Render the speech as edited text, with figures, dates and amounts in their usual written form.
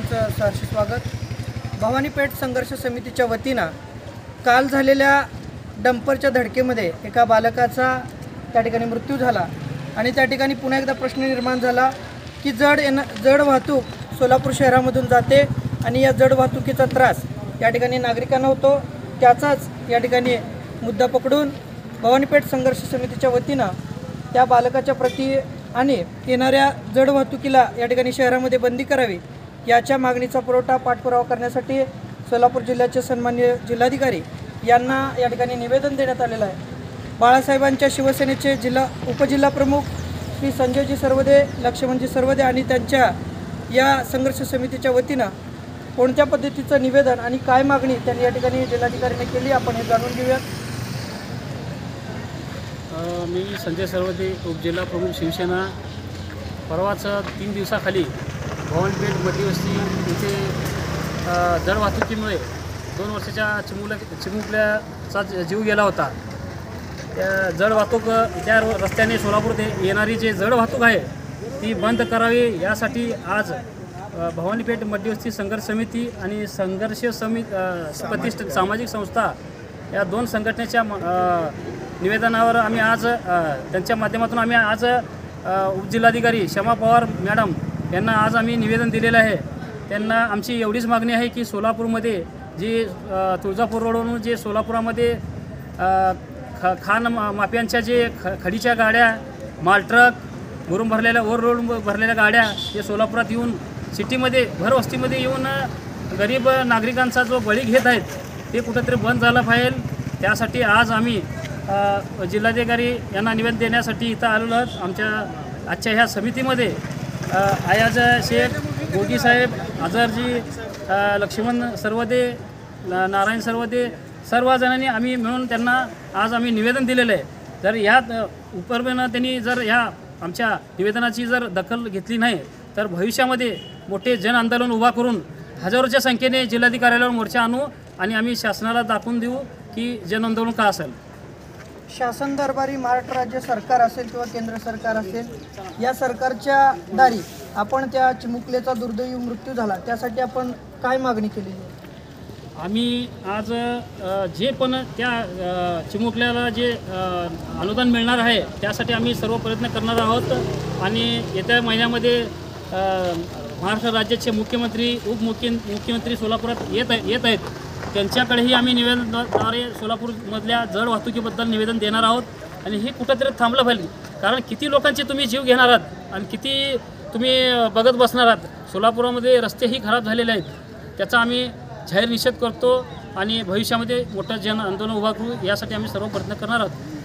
तुमचं सहर्ष स्वागत। भवानी पेठ संघर्ष समितीच्या वतीनं काल झालेल्या डंपरच्या धडकेमध्ये एका बालकाचा त्या ठिकाणी मृत्यू झाला आणि त्या ठिकाणी पुन्हा एकदा प्रश्न निर्माण झाला की जड वाहतूक सोलापूर शहरामधून जाते आणि या जड वाहतुकीचा त्रास या ठिकाणी नागरिकांना होतो। त्याचाच या ठिकाणी मुद्दा पकडून भवानी पेठ संघर्ष समितीच्या वतीनं त्या बालकाच्या प्रती आणि येणाऱ्या जड वाहतुकीला या ठिकाणी शहरामध्ये बंदी करावी याच्या मागणीचा पाठपुरावा करण्यासाठी सोलापूर जिल्ह्याचे सन्माननीय जिल्हाधिकारी यांना या ठिकाणी निवेदन देण्यात आलेलं आहे। बाळासाहेबांच्या शिवसेनेचे उपजिल्हा प्रमुख श्री संजयजी सर्वदे, लक्ष्मणजी सर्वदे आणि त्यांच्या या संघर्ष समितीच्या वतीनं कोणत्या पद्धतीचं निवेदन आणि काय मागणी त्यांनी या ठिकाणी जिल्हाधिकाऱ्यांनी केली आपण हे जाणून घेऊयात। मी संजय सर्वदे, उपजिल्हा प्रमुख शिवसेना। परवाच 3 दिवसाखाली भवानी पेठ मध्यवस्ती येथे जड वाहतुकीमुळे 2 वर्षाच्या चिमुकल्याचा जीव गेला होता। त्या जड वाहतूक त्या रस्त्याने सोलापूर ते येणारी जे जड वाहतूक आहे ती बंद करावी यासाठी आज भवानी पेठ मध्यवस्ती संघर्ष समिती आणि संघर्ष प्रतिष्ठित सामाजिक संस्था या 2 संघटनेच्या निवेदनावर आम्ही आज त्यांच्या माध्यमातून आम्ही आज उपजिल्हाधिकारी शमा पवार मॅडम यांना आज आम्ही निवेदन दिलेलं आहे। त्यांना आमची एवढीच मागणी आहे की सोलापूरमध्ये जी तुळजापूर रोडवरून जे सोलापुरामध्ये खाण माफियांच्या जे खडीच्या गाड्या, मालट्रक भरून भरलेल्या ओव्हरलोड भरलेल्या गाड्या जे सोलापुरात येऊन सिटीमध्ये भरवस्तीमध्ये येऊन गरीब नागरिकांचा जो बळी घेत आहेत ते कुठंतरी बंद झालं पाहिजे। त्यासाठी आज आम्ही जिल्हाधिकारी यांना निवेदन देण्यासाठी इथं आलेलो आहोत। आजच्या ह्या समितीमध्ये आयाज शेख, गोगी साहेब, अझरजी, लक्ष्मण सर्वदे, नारायण सर्वदे सर्वजणांनी आम्ही मिळून त्यांना आज आम्ही निवेदन दिलेलं आहे। जर यात उपरमेनं त्यांनी जर ह्या आमच्या निवेदनाची जर दखल घेतली नाही तर भविष्यामध्ये मोठे जन आंदोलन उभा करून हजारोच्या संख्येने जिल्हाधिकाऱ्यावर मोर्चा आणू आणि आम्ही शासनाला दाखवून देऊ की जन आंदोलन का असेल। शासन दरबारी महाराष्ट्र राज्य सरकार असेल किंवा केंद्र सरकार असेल या सरकारच्या दारी आपण त्या चिमुकलेचा दुर्दैवी मृत्यू झाला त्यासाठी आपण काय मागणी केली? आम्ही आज जे पण त्या चिमुकल्याला जे अनुदान मिळणार आहे त्यासाठी आम्ही सर्व प्रयत्न करणार आहोत आणि येत्या महिन्यामध्ये महाराष्ट्र राज्याचे मुख्यमंत्री उपमुख्यमंत्री सोलापुरात येत आहेत त्यांच्याकडेही आम्ही निवेदनाद्वारे सोलापूरमधल्या जड वाहतुकीबद्दल निवेदन देणार आहोत आणि हे कुठंतरी थांबलं पाहिजे। कारण किती लोकांचे तुम्ही जीव घेणार आहात आणि किती तुम्ही बघत बसणार आहात। सोलापुरामध्ये रस्तेही खराब झालेले आहेत त्याचा आम्ही जाहीर निषेध करतो आणि भविष्यामध्ये मोठं जन आंदोलन उभा करू यासाठी आम्ही सर्व प्रयत्न करणार आहोत।